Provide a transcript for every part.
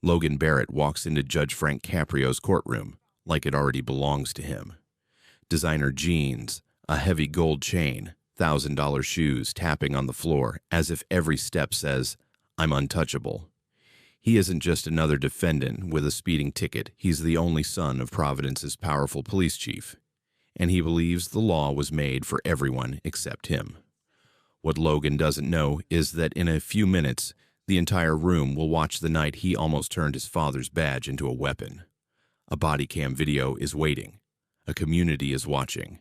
Logan Barrett walks into Judge Frank Caprio's courtroom like it already belongs to him. Designer jeans, a heavy gold chain, $1,000 shoes tapping on the floor as if every step says, "I'm untouchable." He isn't just another defendant with a speeding ticket. He's the only son of Providence's powerful police chief, and he believes the law was made for everyone except him. What Logan doesn't know is that in a few minutes, the entire room will watch the night he almost turned his father's badge into a weapon. A body cam video is waiting, a community is watching,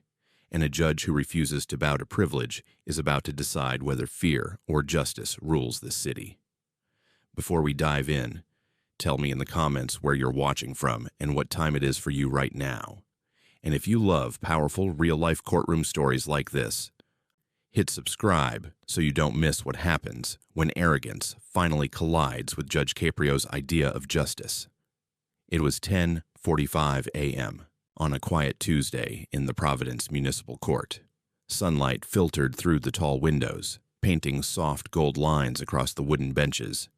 and a judge who refuses to bow to privilege is about to decide whether fear or justice rules this city. Before we dive in, tell me in the comments where you're watching from and what time it is for you right now. And if you love powerful, real-life courtroom stories like this, hit subscribe so you don't miss what happens when arrogance finally collides with Judge Caprio's idea of justice. It was 10:45 a.m. on a quiet Tuesday in the Providence Municipal Court. Sunlight filtered through the tall windows, painting soft gold lines across the wooden benches.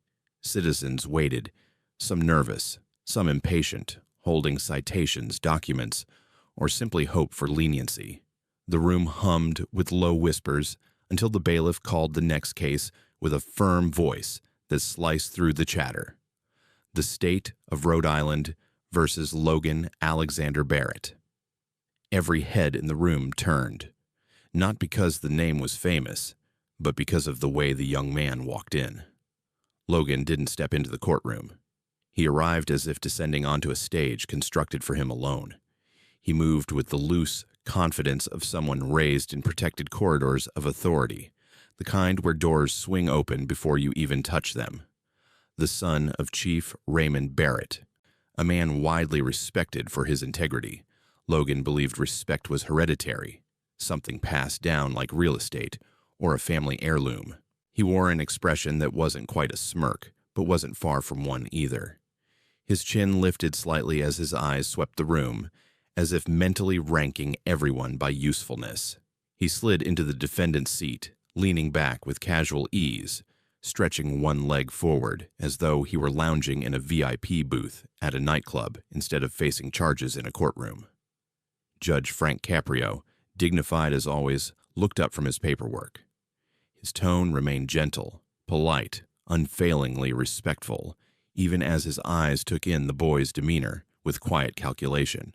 Citizens waited, some nervous, some impatient, holding citations, documents, or simply hope for leniency. The room hummed with low whispers until the bailiff called the next case with a firm voice that sliced through the chatter. The state of Rhode Island versus Logan Alexander Barrett. Every head in the room turned, not because the name was famous, but because of the way the young man walked in. Logan didn't step into the courtroom. He arrived as if descending onto a stage constructed for him alone. He moved with the loose confidence of someone raised in protected corridors of authority, the kind where doors swing open before you even touch them. The son of Chief Raymond Barrett, a man widely respected for his integrity. Logan believed respect was hereditary, something passed down like real estate or a family heirloom. He wore an expression that wasn't quite a smirk, but wasn't far from one either. His chin lifted slightly as his eyes swept the room, as if mentally ranking everyone by usefulness. He slid into the defendant's seat, leaning back with casual ease, stretching one leg forward as though he were lounging in a VIP booth at a nightclub instead of facing charges in a courtroom. Judge Frank Caprio, dignified as always, looked up from his paperwork. His tone remained gentle, polite, unfailingly respectful, even as his eyes took in the boy's demeanor with quiet calculation.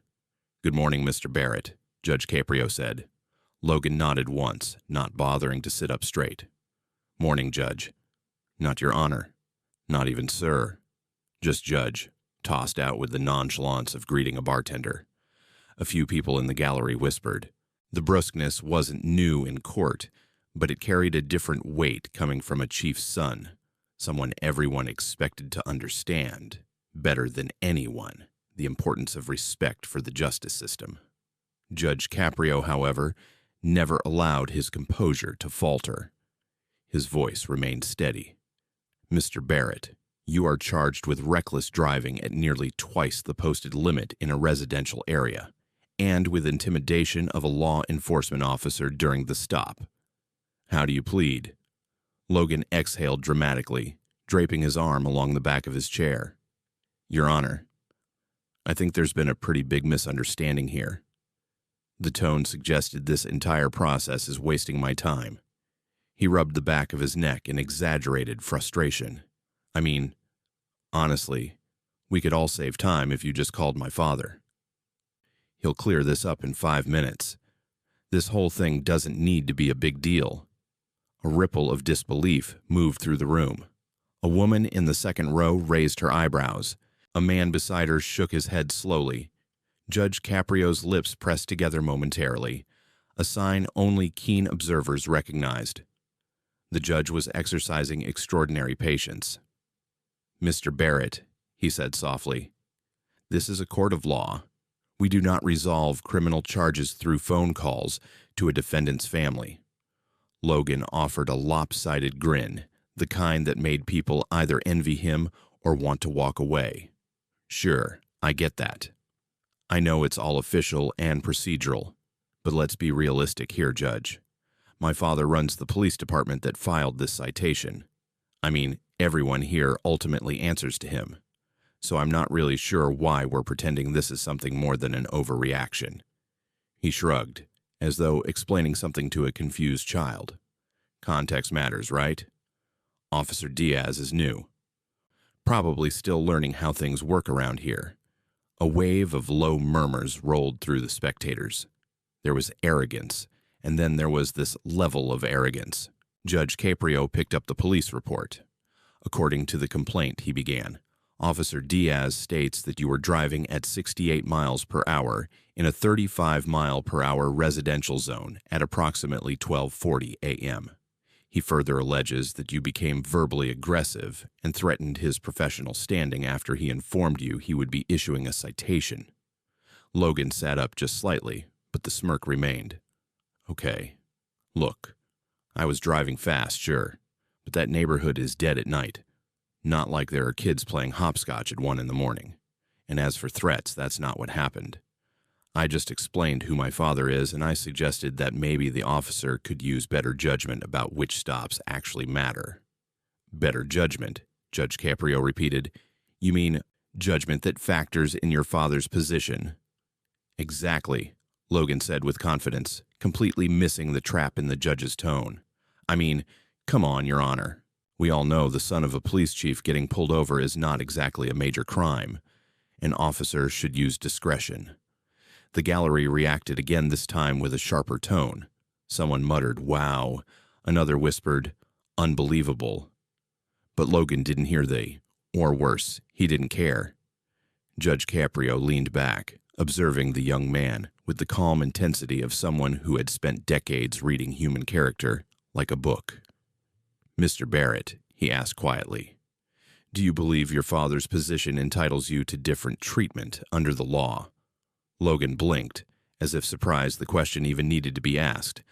"Good morning, Mr. Barrett," Judge Caprio said. Logan nodded once, not bothering to sit up straight. "Morning, Judge." "Not your honor." "Not even sir." "Just Judge," tossed out with the nonchalance of greeting a bartender. A few people in the gallery whispered. The brusqueness wasn't new in court, but it carried a different weight coming from a chief's son, someone everyone expected to understand, better than anyone, the importance of respect for the justice system. Judge Caprio, however, never allowed his composure to falter. His voice remained steady. "Mr. Barrett, you are charged with reckless driving at nearly twice the posted limit in a residential area, and with intimidation of a law enforcement officer during the stop. How do you plead?" Logan exhaled dramatically, draping his arm along the back of his chair. "Your Honor, I think there's been a pretty big misunderstanding here." The tone suggested this entire process is wasting my time. He rubbed the back of his neck in exaggerated frustration. "I mean, honestly, we could all save time if you just called my father. He'll clear this up in 5 minutes. This whole thing doesn't need to be a big deal." A ripple of disbelief moved through the room. A woman in the second row raised her eyebrows. A man beside her shook his head slowly. Judge Caprio's lips pressed together momentarily, a sign only keen observers recognized. The judge was exercising extraordinary patience. "Mr. Barrett," he said softly, "this is a court of law. We do not resolve criminal charges through phone calls to a defendant's family." Logan offered a lopsided grin, the kind that made people either envy him or want to walk away. "Sure, I get that. I know it's all official and procedural, but let's be realistic here, Judge. My father runs the police department that filed this citation. I mean, everyone here ultimately answers to him. so I'm not really sure why we're pretending this is something more than an overreaction." He shrugged, as though explaining something to a confused child. "Context matters, right? Officer Diaz is new. Probably still learning how things work around here." A wave of low murmurs rolled through the spectators. There was arrogance, and then there was this level of arrogance. Judge Caprio picked up the police report. "According to the complaint," he began, "Officer Diaz states that you were driving at 68 miles per hour in a 35-mile-per-hour residential zone at approximately 12:40 a.m. He further alleges that you became verbally aggressive and threatened his professional standing after he informed you he would be issuing a citation." Logan sat up just slightly, but the smirk remained. "Okay. Look, I was driving fast, sure, but that neighborhood is dead at night. Not like there are kids playing hopscotch at 1 in the morning. And as for threats, that's not what happened. I just explained who my father is, and I suggested that maybe the officer could use better judgment about which stops actually matter." "Better judgment," Judge Caprio repeated. "You mean judgment that factors in your father's position?" "Exactly," Logan said with confidence, completely missing the trap in the judge's tone. "I mean, come on, Your Honor. We all know the son of a police chief getting pulled over is not exactly a major crime. An officer should use discretion." The gallery reacted again, this time with a sharper tone. Someone muttered, "Wow." Another whispered, "Unbelievable." But Logan didn't hear or worse, he didn't care. Judge Caprio leaned back, observing the young man with the calm intensity of someone who had spent decades reading human character like a book. "Mr. Barrett," he asked quietly, "do you believe your father's position entitles you to different treatment under the law?" Logan blinked, as if surprised the question even needed to be asked.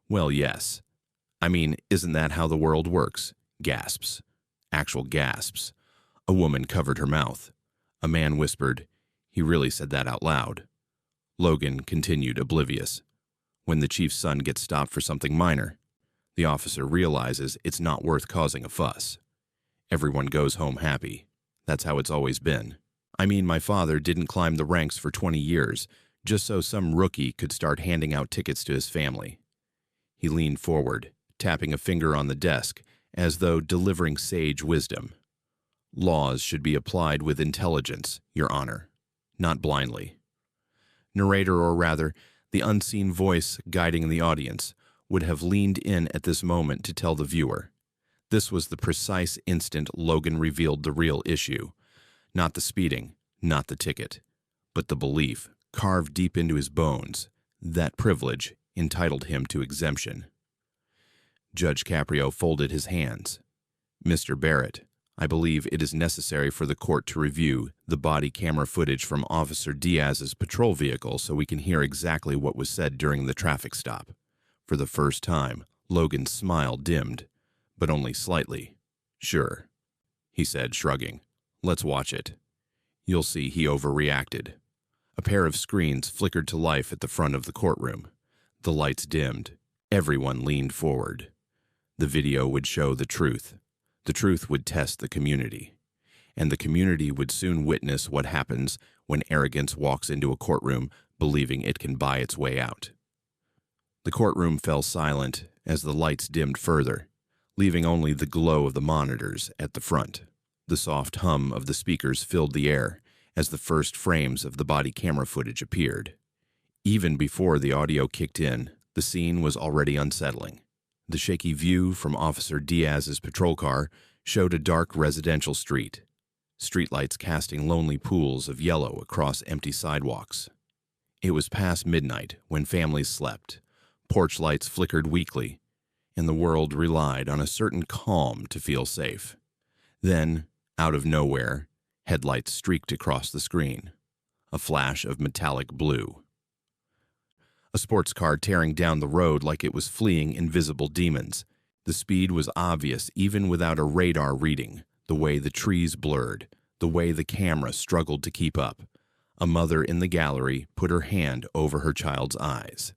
"Well, yes. I mean, isn't that how the world works?" Gasps. Actual gasps. A woman covered her mouth. A man whispered, "He really said that out loud." Logan continued, oblivious. "When the chief's son gets stopped for something minor, the officer realizes it's not worth causing a fuss. Everyone goes home happy. That's how it's always been. I mean, my father didn't climb the ranks for 20 years, just so some rookie could start handing out tickets to his family." He leaned forward, tapping a finger on the desk, as though delivering sage wisdom. "Laws should be applied with intelligence, Your Honor, not blindly." Narrator, or rather, the unseen voice guiding the audience, would have leaned in at this moment to tell the viewer. This was the precise instant Logan revealed the real issue. Not the speeding, not the ticket, but the belief, carved deep into his bones, that privilege entitled him to exemption. Judge Caprio folded his hands. "Mr. Barrett, I believe it is necessary for the court to review the body camera footage from Officer Diaz's patrol vehicle so we can hear exactly what was said during the traffic stop." For the first time, Logan's smile dimmed, but only slightly. "Sure," he said, shrugging. "Let's watch it." You'll see he overreacted. A pair of screens flickered to life at the front of the courtroom. The lights dimmed. Everyone leaned forward. The video would show the truth. The truth would test the community. And the community would soon witness what happens when arrogance walks into a courtroom believing it can buy its way out. The courtroom fell silent as the lights dimmed further, leaving only the glow of the monitors at the front. The soft hum of the speakers filled the air as the first frames of the body camera footage appeared. Even before the audio kicked in, the scene was already unsettling. The shaky view from Officer Diaz's patrol car showed a dark residential street, streetlights casting lonely pools of yellow across empty sidewalks. It was past midnight when families slept, porch lights flickered weakly, and the world relied on a certain calm to feel safe. Then, out of nowhere, headlights streaked across the screen, a flash of metallic blue. A sports car tearing down the road like it was fleeing invisible demons. The speed was obvious even without a radar reading, the way the trees blurred, the way the camera struggled to keep up. A mother in the gallery put her hand over her child's eyes.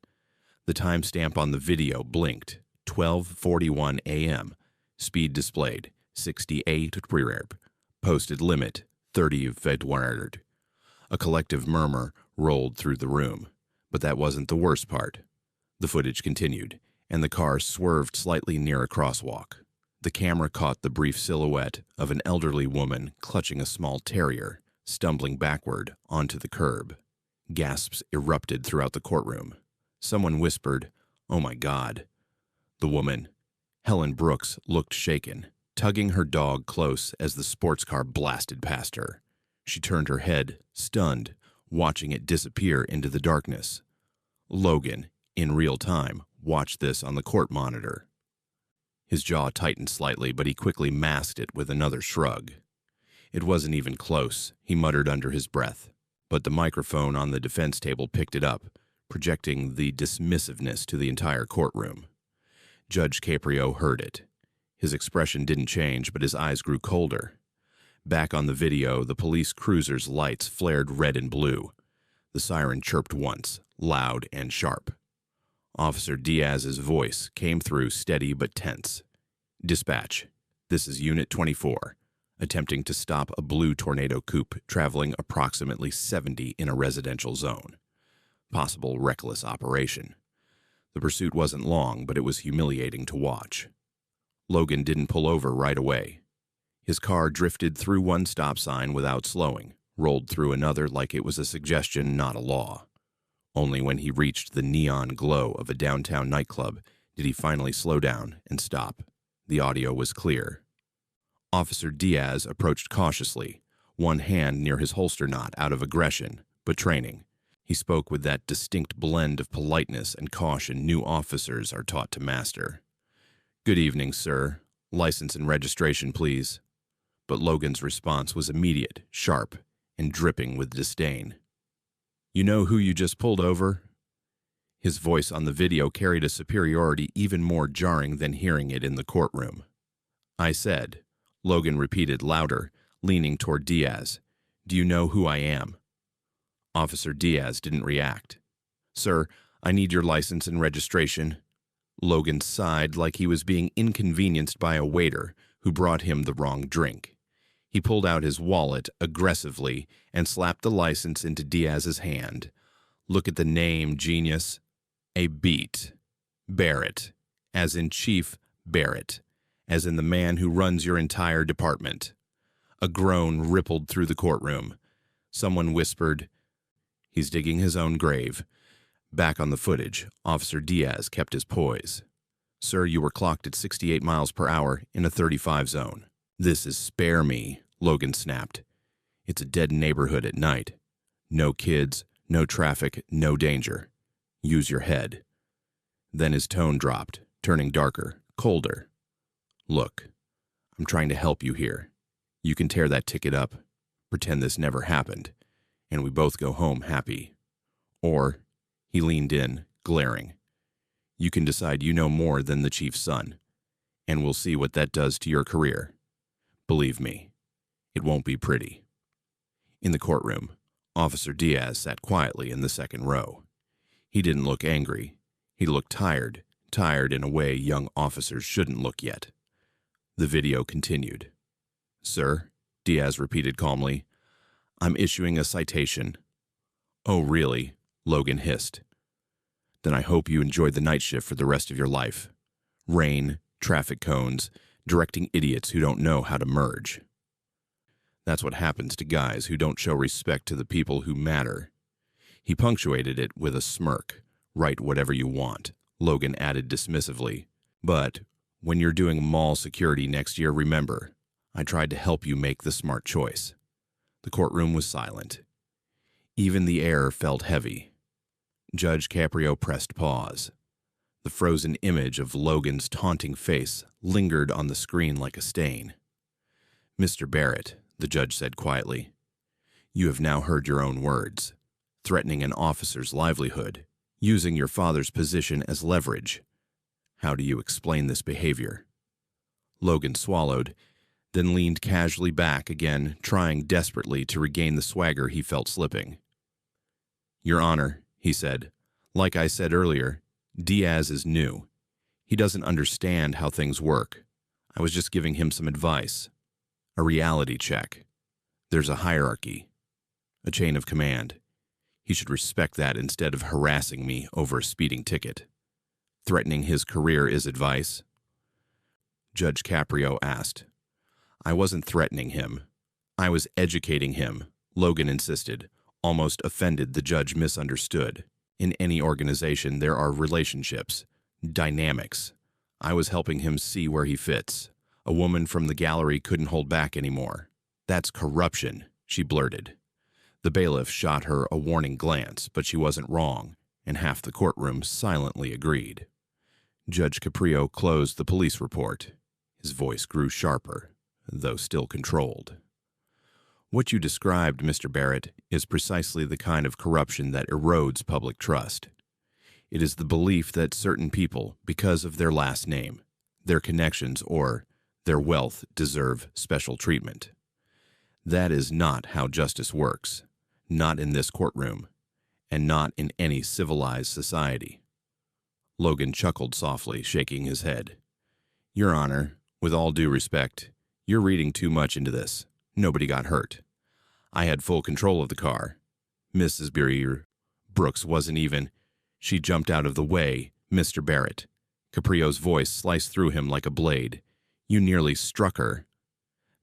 The timestamp on the video blinked, 12:41 a.m. Speed displayed, 68 prerb. Posted limit, 30 of February. A collective murmur rolled through the room, but that wasn't the worst part. The footage continued, and the car swerved slightly near a crosswalk. The camera caught the brief silhouette of an elderly woman clutching a small terrier, stumbling backward onto the curb. Gasps erupted throughout the courtroom. Someone whispered, "Oh my God." The woman, Helen Brooks, looked shaken, tugging her dog close as the sports car blasted past her. She turned her head, stunned, watching it disappear into the darkness. Logan, in real time, watched this on the court monitor. His jaw tightened slightly, but he quickly masked it with another shrug. It wasn't even close, he muttered under his breath. But the microphone on the defense table picked it up, projecting the dismissiveness to the entire courtroom. Judge Caprio heard it. His expression didn't change, but his eyes grew colder. Back on the video, the police cruiser's lights flared red and blue. The siren chirped once, loud and sharp. Officer Diaz's voice came through steady but tense. "Dispatch, this is Unit 24, attempting to stop a blue tornado coupe traveling approximately 70 in a residential zone. Possible reckless operation." The pursuit wasn't long, but it was humiliating to watch. Logan didn't pull over right away. His car drifted through one stop sign without slowing, rolled through another like it was a suggestion, not a law. Only when he reached the neon glow of a downtown nightclub did he finally slow down and stop. The audio was clear. Officer Diaz approached cautiously, one hand near his holster knot out of aggression, but training. He spoke with that distinct blend of politeness and caution new officers are taught to master. "Good evening, sir. License and registration, please." But Logan's response was immediate, sharp, and dripping with disdain. "You know who you just pulled over?" His voice on the video carried a superiority even more jarring than hearing it in the courtroom. "I said," Logan repeated louder, leaning toward Diaz, "do you know who I am?" Officer Diaz didn't react. "Sir, I need your license and registration." Logan sighed like he was being inconvenienced by a waiter who brought him the wrong drink. He pulled out his wallet aggressively and slapped the license into Diaz's hand. "Look at the name, genius. A beat. Barrett, as in Chief Barrett, as in the man who runs your entire department." A groan rippled through the courtroom. Someone whispered, "He's digging his own grave." Back on the footage, Officer Diaz kept his poise. "Sir, you were clocked at 68 miles per hour in a 35 zone. "This is spare me," Logan snapped. "It's a dead neighborhood at night. No kids, no traffic, no danger. Use your head." Then his tone dropped, turning darker, colder. "Look, I'm trying to help you here. You can tear that ticket up, pretend this never happened, and we both go home happy. Or," he leaned in, glaring, "you can decide you know more than the chief's son, and we'll see what that does to your career. Believe me, it won't be pretty." In the courtroom, Officer Diaz sat quietly in the second row. He didn't look angry. He looked tired in a way young officers shouldn't look yet. The video continued. "Sir," Diaz repeated calmly, "I'm issuing a citation." "Oh, really?" Logan hissed. "Then I hope you enjoy the night shift for the rest of your life. Rain, traffic cones, directing idiots who don't know how to merge. That's what happens to guys who don't show respect to the people who matter." He punctuated it with a smirk. "Write whatever you want," Logan added dismissively. "But when you're doing mall security next year, remember, I tried to help you make the smart choice." The courtroom was silent. Even the air felt heavy. Judge Caprio pressed pause. The frozen image of Logan's taunting face lingered on the screen like a stain. "Mr. Barrett," the judge said quietly, "you have now heard your own words, threatening an officer's livelihood, using your father's position as leverage. How do you explain this behavior?" Logan swallowed, then leaned casually back again, trying desperately to regain the swagger he felt slipping. "Your Honor," he said, "like I said earlier, Diaz is new. He doesn't understand how things work. I was just giving him some advice. A reality check." There's a hierarchy, a chain of command. He should respect that instead of harassing me over a speeding ticket. Threatening his career is advice? Judge Caprio asked. I wasn't threatening him. I was educating him, Logan insisted, almost offended the judge misunderstood. In any organization, there are relationships, dynamics. I was helping him see where he fits. A woman from the gallery couldn't hold back anymore. That's corruption, she blurted. The bailiff shot her a warning glance, but she wasn't wrong, and half the courtroom silently agreed. Judge Caprio closed the police report. His voice grew sharper, though still controlled. What you described, Mr. Barrett, is precisely the kind of corruption that erodes public trust. It is the belief that certain people, because of their last name, their connections, or their wealth, deserve special treatment. That is not how justice works, not in this courtroom, and not in any civilized society. Logan chuckled softly, shaking his head. Your Honor, with all due respect, you're reading too much into this. Nobody got hurt. I had full control of the car. Mrs. Brooks wasn't even. She jumped out of the way, Mr. Barrett. Caprio's voice sliced through him like a blade. You nearly struck her.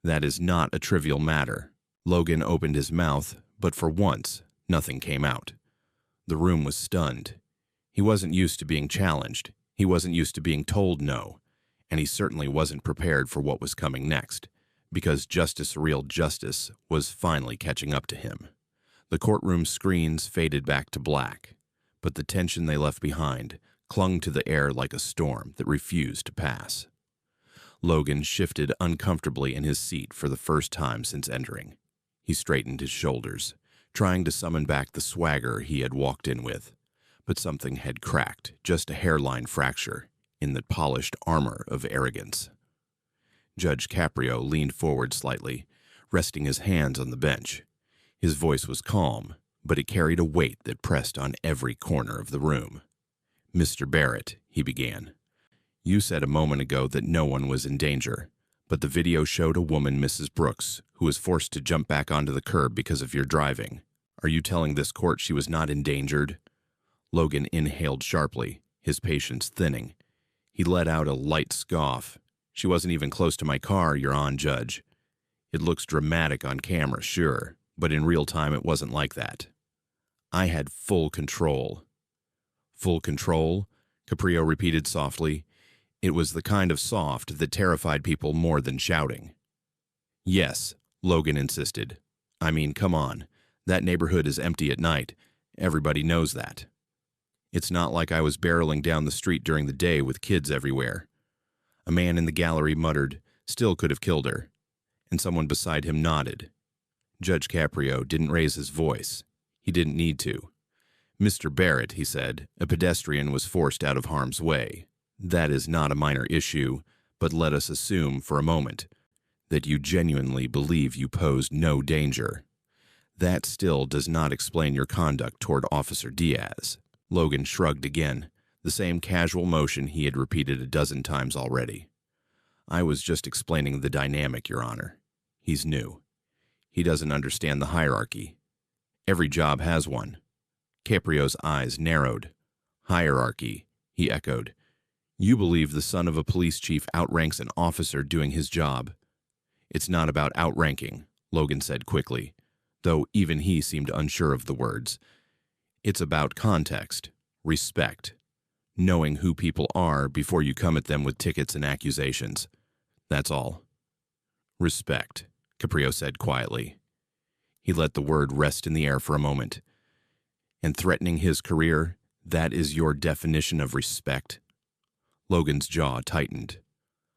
That is not a trivial matter. Logan opened his mouth, but for once, nothing came out. The room was stunned. He wasn't used to being challenged. He wasn't used to being told no. And he certainly wasn't prepared for what was coming next, because real justice, was finally catching up to him. The courtroom screens faded back to black, but the tension they left behind clung to the air like a storm that refused to pass. Logan shifted uncomfortably in his seat for the first time since entering. He straightened his shoulders, trying to summon back the swagger he had walked in with, but something had cracked, just a hairline fracture, in the polished armor of arrogance. Judge Caprio leaned forward slightly, resting his hands on the bench. His voice was calm, but it carried a weight that pressed on every corner of the room. Mr. Barrett, he began, you said a moment ago that no one was in danger, but the video showed a woman, Mrs. Brooks, who was forced to jump back onto the curb because of your driving. Are you telling this court she was not endangered? Logan inhaled sharply, his patience thinning. He let out a light scoff. She wasn't even close to my car, Your Honor, Judge. It looks dramatic on camera, sure, but in real time it wasn't like that. I had full control. Full control? Caprio repeated softly. It was the kind of soft that terrified people more than shouting. Yes, Logan insisted. I mean, come on. That neighborhood is empty at night. Everybody knows that. It's not like I was barreling down the street during the day with kids everywhere. A man in the gallery muttered, still could have killed her, and someone beside him nodded. Judge Caprio didn't raise his voice. He didn't need to. Mr. Barrett, he said, a pedestrian was forced out of harm's way. That is not a minor issue, but let us assume for a moment that you genuinely believe you posed no danger. That still does not explain your conduct toward Officer Diaz. Logan shrugged again, the same casual motion he had repeated a dozen times already. I was just explaining the dynamic, Your Honor. He's new. He doesn't understand the hierarchy. Every job has one. Caprio's eyes narrowed. Hierarchy, he echoed. You believe the son of a police chief outranks an officer doing his job. It's not about outranking, Logan said quickly, though even he seemed unsure of the words. It's about context, respect, knowing who people are before you come at them with tickets and accusations. That's all. Respect, Caprio said quietly. He let the word rest in the air for a moment. And threatening his career, that is your definition of respect? Logan's jaw tightened.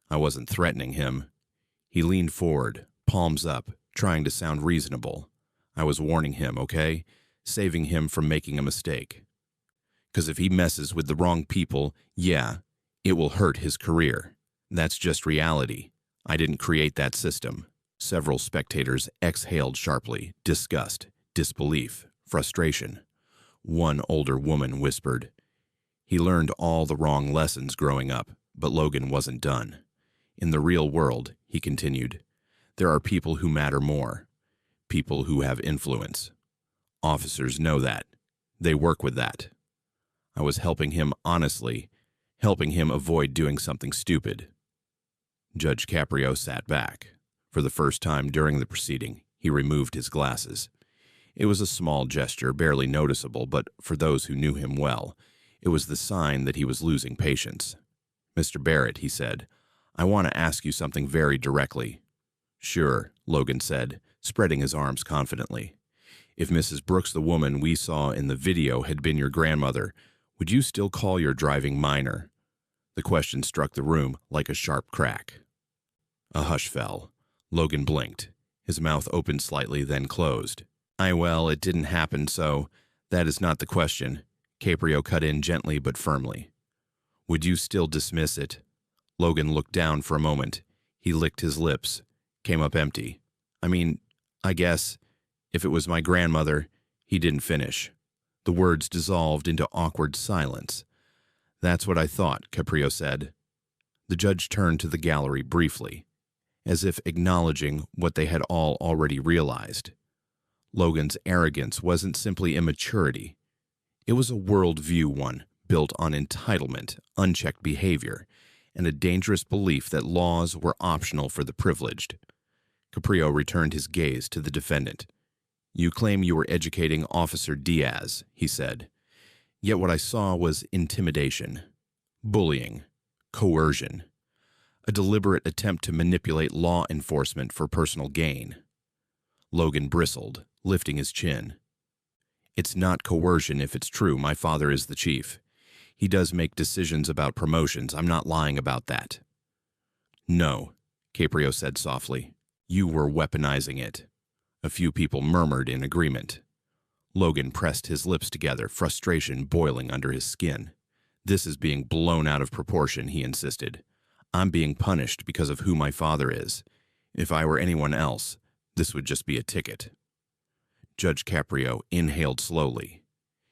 I wasn't threatening him. He leaned forward, palms up, trying to sound reasonable. I was warning him, okay? Saving him from making a mistake. 'Cause if he messes with the wrong people, yeah, it will hurt his career. That's just reality. I didn't create that system. Several spectators exhaled sharply, disgust, disbelief, frustration. One older woman whispered. He learned all the wrong lessons growing up, but Logan wasn't done. In the real world, he continued, there are people who matter more. people who have influence. Officers know that. They work with that. I was helping him honestly, helping him avoid doing something stupid. Judge Caprio sat back. For the first time during the proceeding, he removed his glasses. It was a small gesture, barely noticeable, but for those who knew him well, it was the sign that he was losing patience. "Mr. Barrett," he said, "I want to ask you something very directly." "Sure," Logan said, spreading his arms confidently. "If Mrs. Brooks, the woman we saw in the video, had been your grandmother, would you still call your driving minor?" The question struck the room like a sharp crack. A hush fell. Logan blinked. His mouth opened slightly, then closed. Well, it didn't happen, so that is not the question," Caprio cut in gently but firmly. "Would you still dismiss it?" Logan looked down for a moment. He licked his lips, came up empty. I guess, if it was my grandmother," he didn't finish. The words dissolved into awkward silence. "That's what I thought," Caprio said. The judge turned to the gallery briefly, as if acknowledging what they had all already realized. Logan's arrogance wasn't simply immaturity. It was a worldview one built on entitlement, unchecked behavior, and a dangerous belief that laws were optional for the privileged. Caprio returned his gaze to the defendant. "You claim you were educating Officer Diaz," he said. "Yet what I saw was intimidation, bullying, coercion, a deliberate attempt to manipulate law enforcement for personal gain." Logan bristled, lifting his chin. "It's not coercion if it's true. My father is the chief. He does make decisions about promotions. I'm not lying about that." "No," Caprio said softly. "You were weaponizing it." A few people murmured in agreement. Logan pressed his lips together, frustration boiling under his skin. "This is being blown out of proportion," he insisted. "I'm being punished because of who my father is. If I were anyone else, this would just be a ticket." Judge Caprio inhaled slowly.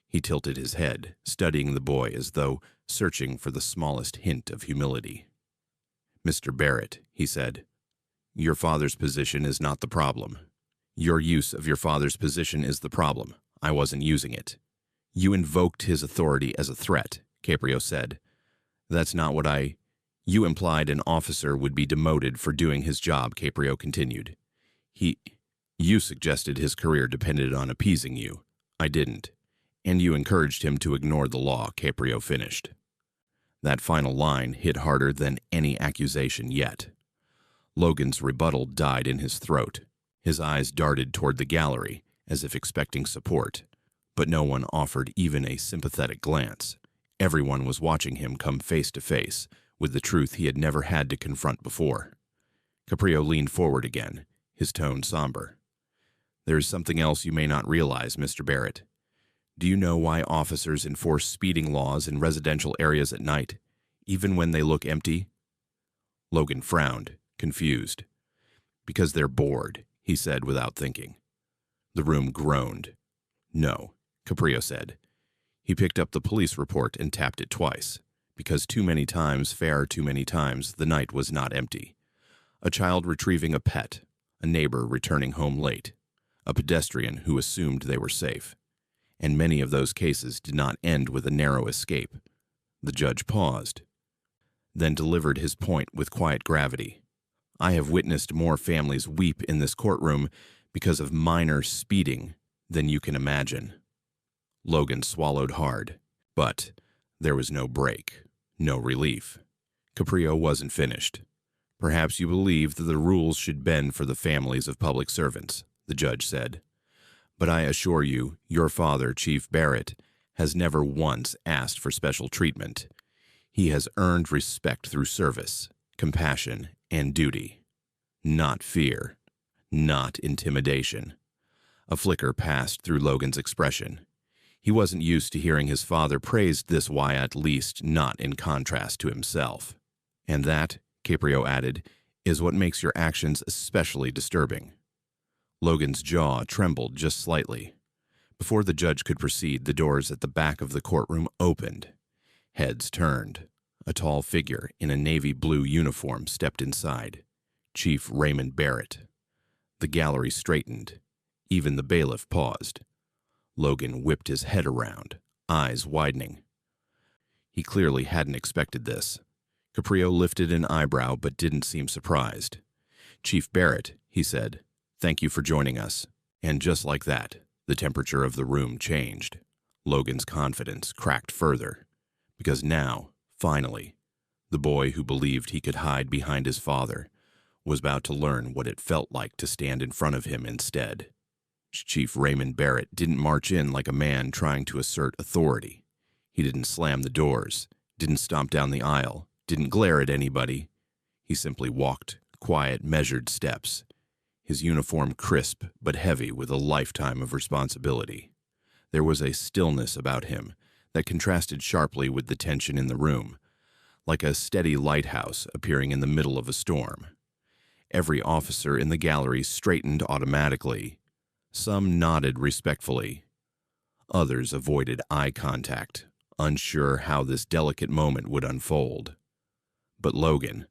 He tilted his head, studying the boy as though searching for the smallest hint of humility. "Mr. Barrett," he said, "your father's position is not the problem. Your use of your father's position is the problem. I wasn't using it." "You invoked his authority as a threat," Caprio said. "That's not what I—" "You implied an officer would be demoted for doing his job," Caprio continued. You suggested his career depended on appeasing you. I didn't. And you encouraged him to ignore the law," Caprio finished. That final line hit harder than any accusation yet. Logan's rebuttal died in his throat. His eyes darted toward the gallery, as if expecting support, but no one offered even a sympathetic glance. Everyone was watching him come face to face with the truth he had never had to confront before. Caprio leaned forward again, his tone somber. "There is something else you may not realize, Mr. Barrett. Do you know why officers enforce speeding laws in residential areas at night, even when they look empty?" Logan frowned, confused. "Because they're bored," he said without thinking. The room groaned. "No," Caprio said. He picked up the police report and tapped it twice, because too many times, the night was not empty. A child retrieving a pet, a neighbor returning home late, a pedestrian who assumed they were safe. And many of those cases did not end with a narrow escape. The judge paused, then delivered his point with quiet gravity. "I have witnessed more families weep in this courtroom because of minor speeding than you can imagine." Logan swallowed hard, but there was no break, no relief. Caprio wasn't finished. "Perhaps you believe that the rules should bend for the families of public servants," the judge said. "But I assure you, your father, Chief Barrett, has never once asked for special treatment. He has earned respect through service, compassion, and duty. Not fear, not intimidation." A flicker passed through Logan's expression. He wasn't used to hearing his father praised this way, at least not in contrast to himself. "And that," Caprio added, "is what makes your actions especially disturbing." Logan's jaw trembled just slightly. Before the judge could proceed, the doors at the back of the courtroom opened. Heads turned. A tall figure in a navy blue uniform stepped inside. Chief Raymond Barrett. The gallery straightened. Even the bailiff paused. Logan whipped his head around, eyes widening. He clearly hadn't expected this. Caprio lifted an eyebrow but didn't seem surprised. "Chief Barrett," he said, "thank you for joining us." And just like that, the temperature of the room changed. Logan's confidence cracked further, because now, finally, the boy who believed he could hide behind his father was about to learn what it felt like to stand in front of him instead. Chief Raymond Barrett didn't march in like a man trying to assert authority. He didn't slam the doors, didn't stomp down the aisle, didn't glare at anybody. He simply walked quiet, measured steps, his uniform crisp but heavy with a lifetime of responsibility. There was a stillness about him that contrasted sharply with the tension in the room, like a steady lighthouse appearing in the middle of a storm. Every officer in the gallery straightened automatically. Some nodded respectfully. Others avoided eye contact, unsure how this delicate moment would unfold. But Logan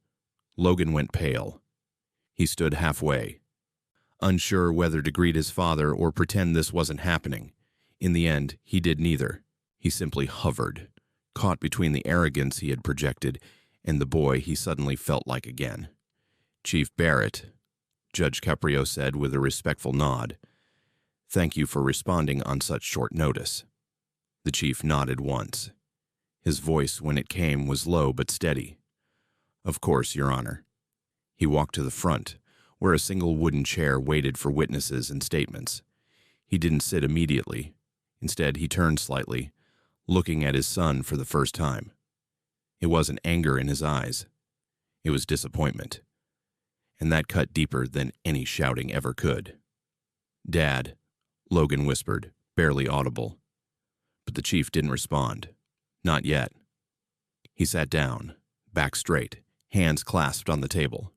went pale. He stood halfway, unsure whether to greet his father or pretend this wasn't happening. In the end, he did neither. He simply hovered, caught between the arrogance he had projected and the boy he suddenly felt like again. "Chief Barrett," Judge Caprio said with a respectful nod, "thank you for responding on such short notice." The chief nodded once. His voice, when it came, was low but steady. "Of course, Your Honor." He walked to the front, where a single wooden chair waited for witnesses and statements. He didn't sit immediately. Instead, he turned slightly, looking at his son for the first time. It wasn't anger in his eyes. It was disappointment. And that cut deeper than any shouting ever could. "Dad," Logan whispered, barely audible. But the chief didn't respond. Not yet. He sat down, back straight, hands clasped on the table.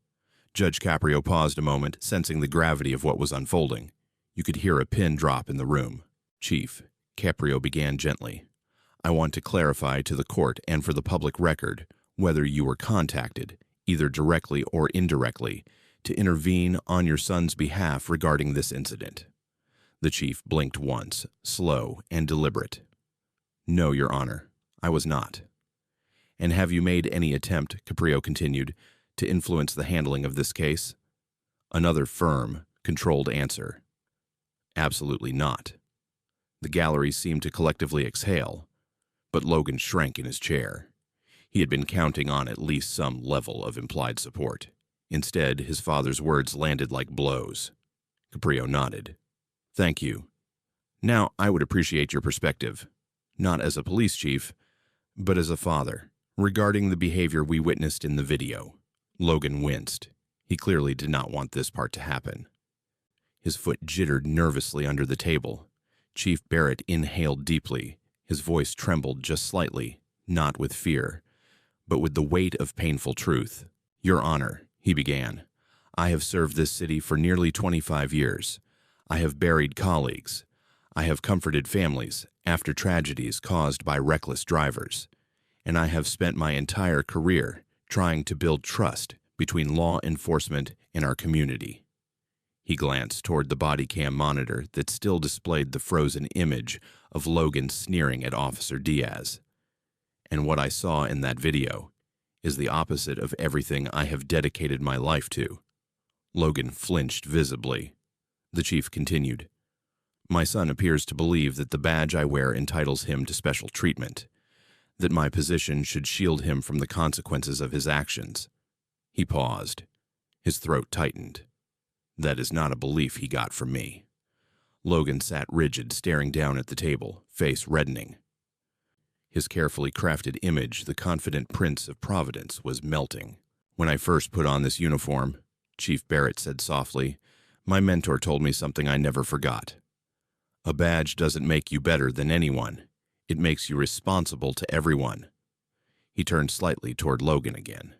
Judge Caprio paused a moment, sensing the gravity of what was unfolding. You could hear a pin drop in the room. "Chief," Caprio began gently, "I want to clarify to the court and for the public record whether you were contacted, either directly or indirectly, to intervene on your son's behalf regarding this incident." The chief blinked once, slow and deliberate. "No, Your Honor, I was not." "And have you made any attempt," Caprio continued, "to influence the handling of this case?" Another firm, controlled answer. "Absolutely not." The gallery seemed to collectively exhale, but Logan shrank in his chair. He had been counting on at least some level of implied support. Instead, his father's words landed like blows. Caprio nodded. "Thank you. Now, I would appreciate your perspective, not as a police chief, but as a father, regarding the behavior we witnessed in the video." Logan winced. He clearly did not want this part to happen. His foot jittered nervously under the table. Chief Barrett inhaled deeply. His voice trembled just slightly, not with fear, but with the weight of painful truth. "Your Honor," he began, "I have served this city for nearly 25 years. I have buried colleagues. I have comforted families after tragedies caused by reckless drivers. And I have spent my entire career trying to build trust between law enforcement and our community." He glanced toward the body cam monitor that still displayed the frozen image of Logan sneering at Officer Diaz. "And what I saw in that video is the opposite of everything I have dedicated my life to." Logan flinched visibly. The chief continued, "My son appears to believe that the badge I wear entitles him to special treatment, that my position should shield him from the consequences of his actions." He paused. His throat tightened. "That is not a belief he got from me." Logan sat rigid, staring down at the table, face reddening. His carefully crafted image, the confident prince of Providence, was melting. "When I first put on this uniform," Chief Barrett said softly, "my mentor told me something I never forgot. A badge doesn't make you better than anyone. It makes you responsible to everyone." He turned slightly toward Logan again.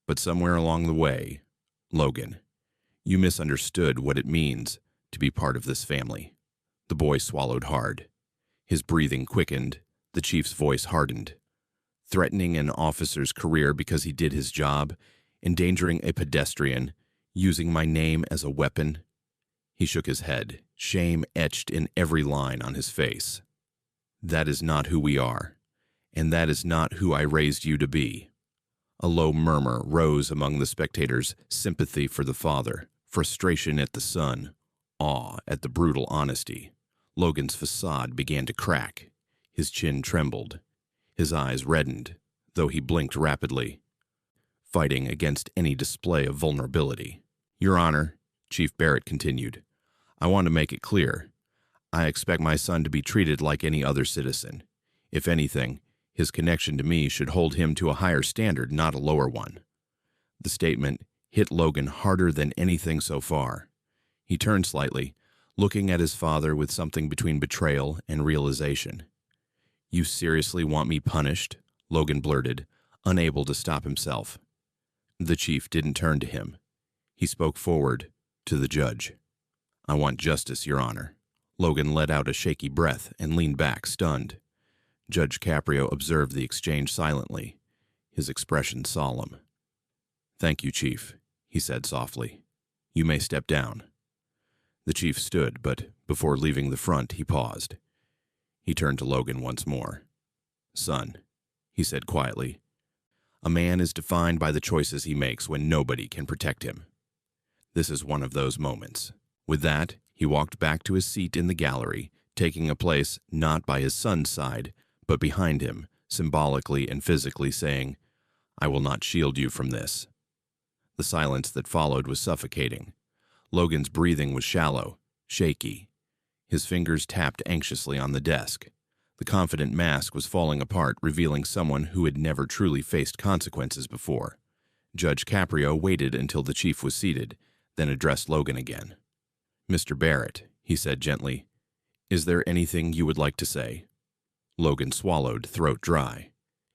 "But somewhere along the way, Logan, you misunderstood what it means to be part of this family." The boy swallowed hard. His breathing quickened. The chief's voice hardened. "Threatening an officer's career because he did his job, endangering a pedestrian, using my name as a weapon. He shook his head, shame etched in every line on his face. "That is not who we are, and that is not who I raised you to be." A low murmur rose among the spectators, sympathy for the father, frustration at the son, awe at the brutal honesty. Logan's facade began to crack. His chin trembled. His eyes reddened, though he blinked rapidly, fighting against any display of vulnerability. "Your Honor," Chief Barrett continued, "I want to make it clear. I expect my son to be treated like any other citizen. If anything, his connection to me should hold him to a higher standard, not a lower one." The statement hit Logan harder than anything so far. He turned slightly, looking at his father with something between betrayal and realization. "You seriously want me punished?" Logan blurted, unable to stop himself. The chief didn't turn to him. He spoke forward to the judge. "I want justice, Your Honor." Logan let out a shaky breath and leaned back, stunned. Judge Caprio observed the exchange silently, his expression solemn. "Thank you, Chief," he said softly. "You may step down." The chief stood, but before leaving the front, he paused. He turned to Logan once more. "Son," he said quietly, "a man is defined by the choices he makes when nobody can protect him. This is one of those moments." With that, he walked back to his seat in the gallery, taking a place not by his son's side, but behind him, symbolically and physically saying, "I will not shield you from this." The silence that followed was suffocating. Logan's breathing was shallow, shaky. His fingers tapped anxiously on the desk. The confident mask was falling apart, revealing someone who had never truly faced consequences before. Judge Caprio waited until the chief was seated, then addressed Logan again. "Mr. Barrett," he said gently, "is there anything you would like to say?" Logan swallowed, throat dry.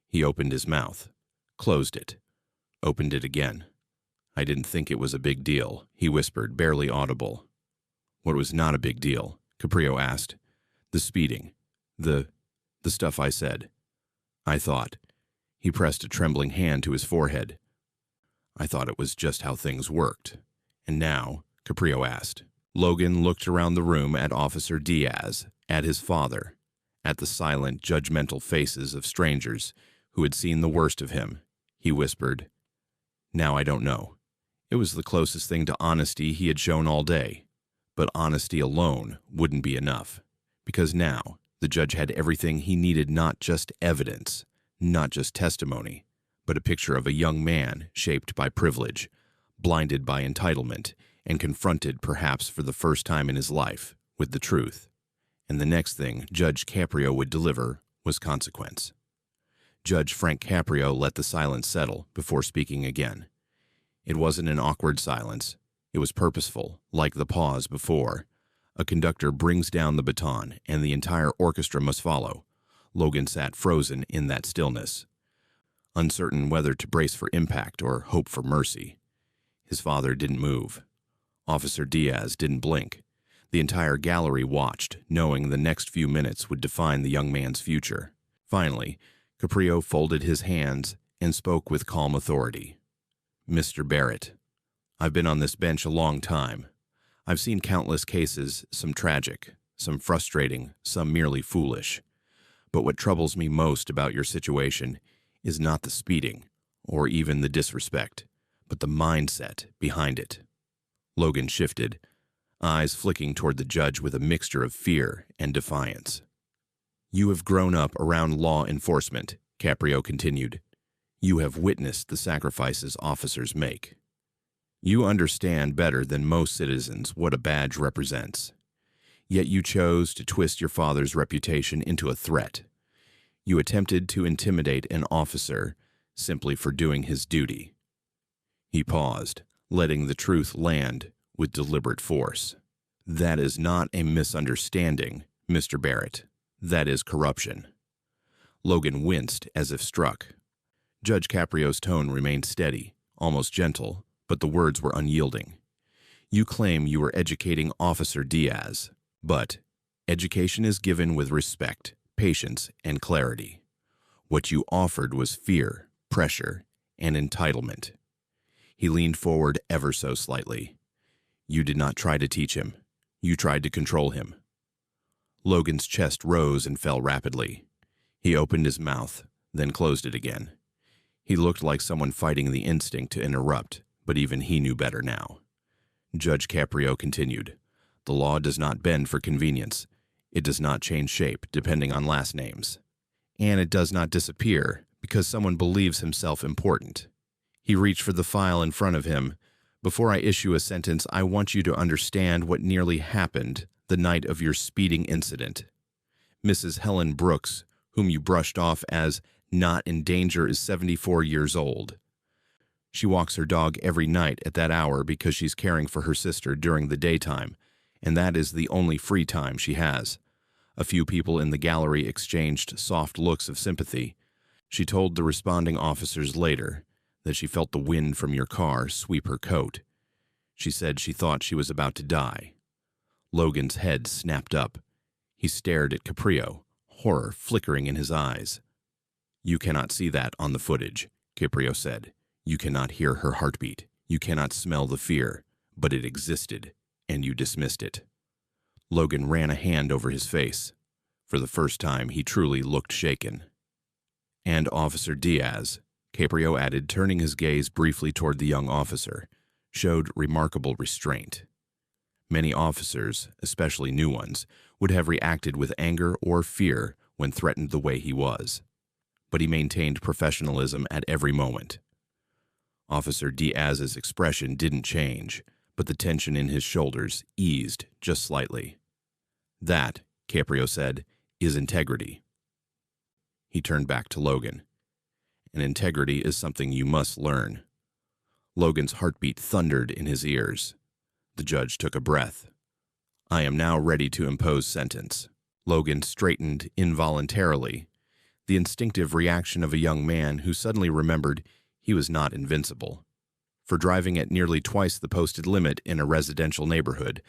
He opened his mouth, closed it, opened it again. "I didn't think it was a big deal," he whispered, barely audible. "What was not a big deal?" Caprio asked. "The speeding. The stuff I said. I thought." He pressed a trembling hand to his forehead. "I thought it was just how things worked." "And now?" Caprio asked. Logan looked around the room at Officer Diaz, at his father, at the silent, judgmental faces of strangers who had seen the worst of him. He whispered, "Now I don't know." It was the closest thing to honesty he had shown all day. But honesty alone wouldn't be enough, because now the judge had everything he needed, not just evidence, not just testimony, but a picture of a young man shaped by privilege, blinded by entitlement, and confronted, perhaps for the first time in his life, with the truth. And the next thing Judge Caprio would deliver was consequence. Judge Frank Caprio let the silence settle before speaking again. It wasn't an awkward silence. It was purposeful, like the pause before. A conductor brings down the baton, and the entire orchestra must follow. Logan sat frozen in that stillness, uncertain whether to brace for impact or hope for mercy. His father didn't move. Officer Diaz didn't blink. The entire gallery watched, knowing the next few minutes would define the young man's future. Finally, Caprio folded his hands and spoke with calm authority. "Mr. Barrett, I've been on this bench a long time. I've seen countless cases, some tragic, some frustrating, some merely foolish. But what troubles me most about your situation is not the speeding, or even the disrespect, but the mindset behind it." Logan shifted, eyes flicking toward the judge with a mixture of fear and defiance. "You have grown up around law enforcement," Caprio continued. "You have witnessed the sacrifices officers make. You understand better than most citizens what a badge represents. Yet you chose to twist your father's reputation into a threat. You attempted to intimidate an officer simply for doing his duty." He paused, letting the truth land with deliberate force. "That is not a misunderstanding, Mr. Barrett. That is corruption." Logan winced as if struck. Judge Caprio's tone remained steady, almost gentle, but the words were unyielding. "You claim you were educating Officer Diaz, but education is given with respect, patience, and clarity. What you offered was fear, pressure, and entitlement." He leaned forward ever so slightly. "You did not try to teach him. You tried to control him. Logan's chest rose and fell rapidly. He opened his mouth, then closed it again. He looked like someone fighting the instinct to interrupt, but even he knew better now. Judge Caprio continued, "The law does not bend for convenience. It does not change shape depending on last names. And it does not disappear because someone believes himself important." He reached for the file in front of him. "Before I issue a sentence, I want you to understand what nearly happened the night of your speeding incident. Mrs. Helen Brooks, whom you brushed off as not in danger, is 74 years old. She walks her dog every night at that hour because she's caring for her sister during the daytime, and that is the only free time she has." A few people in the gallery exchanged soft looks of sympathy. She told the responding officers later that she felt the wind from your car sweep her coat. She said she thought she was about to die. Logan's head snapped up. He stared at Caprio, horror flickering in his eyes. "You cannot see that on the footage," Caprio said. "You cannot hear her heartbeat. You cannot smell the fear, but it existed, and you dismissed it." Logan ran a hand over his face. For the first time, he truly looked shaken. "And Officer Diaz," Caprio added, turning his gaze briefly toward the young officer, "showed remarkable restraint. Many officers, especially new ones, would have reacted with anger or fear when threatened the way he was. But he maintained professionalism at every moment." Officer Diaz's expression didn't change, but the tension in his shoulders eased just slightly. "That," Caprio said, "is integrity." He turned back to Logan. "And integrity is something you must learn." Logan's heartbeat thundered in his ears. The judge took a breath. "I am now ready to impose sentence." Logan straightened involuntarily, the instinctive reaction of a young man who suddenly remembered he was not invincible. "For driving at nearly twice the posted limit in a residential neighborhood,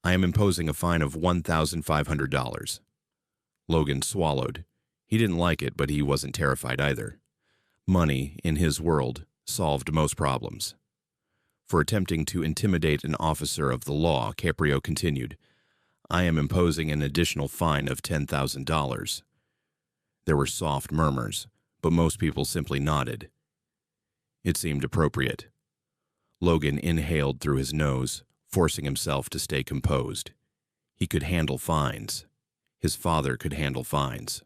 I am imposing a fine of $1,500. Logan swallowed. He didn't like it, but he wasn't terrified either. Money, in his world, solved most problems. For attempting to intimidate an officer of the law, Caprio continued, "I am imposing an additional fine of $10,000. There were soft murmurs, but most people simply nodded. It seemed appropriate. Logan inhaled through his nose, forcing himself to stay composed. He could handle fines. His father could handle fines.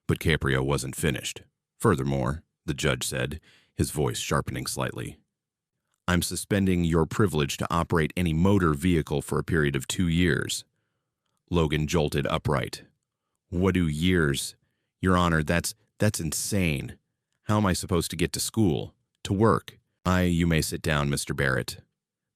But Caprio wasn't finished. "Furthermore," the judge said, his voice sharpening slightly, "I'm suspending your privilege to operate any motor vehicle for a period of 2 years. Logan jolted upright. "What do years? Your Honor, that's insane. How am I supposed to get to school? To work?" You may sit down, Mr. Barrett."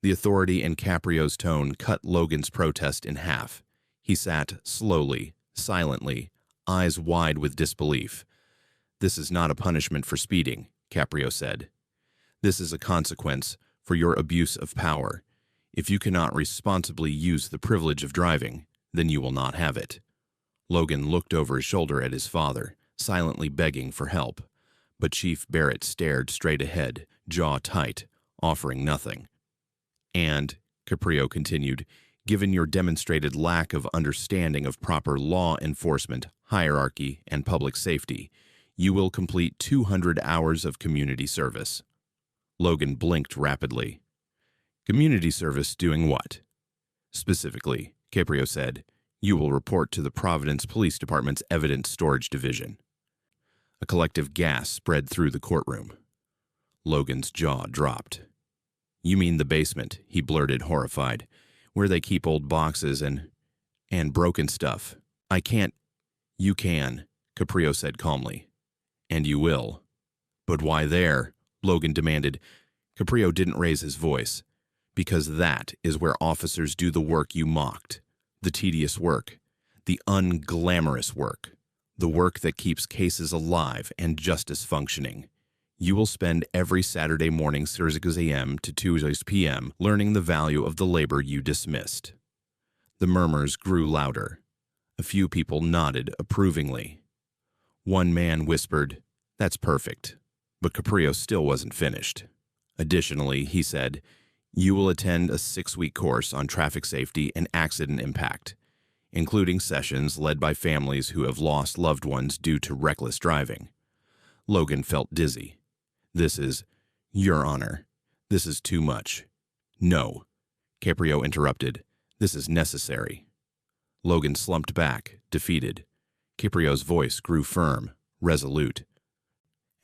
The authority in Caprio's tone cut Logan's protest in half. He sat slowly, silently, eyes wide with disbelief. "This is not a punishment for speeding," Caprio said. "This is a consequence for your abuse of power. If you cannot responsibly use the privilege of driving, then you will not have it." Logan looked over his shoulder at his father, silently begging for help. But Chief Barrett stared straight ahead, jaw tight, offering nothing. "And," Caprio continued, "given your demonstrated lack of understanding of proper law enforcement, hierarchy, and public safety, you will complete 200 hours of community service." Logan blinked rapidly. "Community service doing what?" "Specifically," Caprio said, "you will report to the Providence Police Department's Evidence Storage Division." A collective gasp spread through the courtroom. Logan's jaw dropped. "You mean the basement," he blurted, horrified, "where they keep old boxes and broken stuff. I can't." "You can," Caprio said calmly. "And you will." "But why there?" Logan demanded. Caprio didn't raise his voice. "Because that is where officers do the work you mocked. The tedious work. The unglamorous work. The work that keeps cases alive and justice functioning. You will spend every Saturday morning 6 a.m. to 2 p.m. learning the value of the labor you dismissed." The murmurs grew louder. A few people nodded approvingly. One man whispered, "That's perfect." But Caprio still wasn't finished. "Additionally," he said, You will attend a 6-week course on traffic safety and accident impact, including sessions led by families who have lost loved ones due to reckless driving. Logan felt dizzy. This is, Your Honor, this is too much. No, Caprio interrupted. This is necessary. Logan slumped back, defeated. Caprio's voice grew firm, resolute.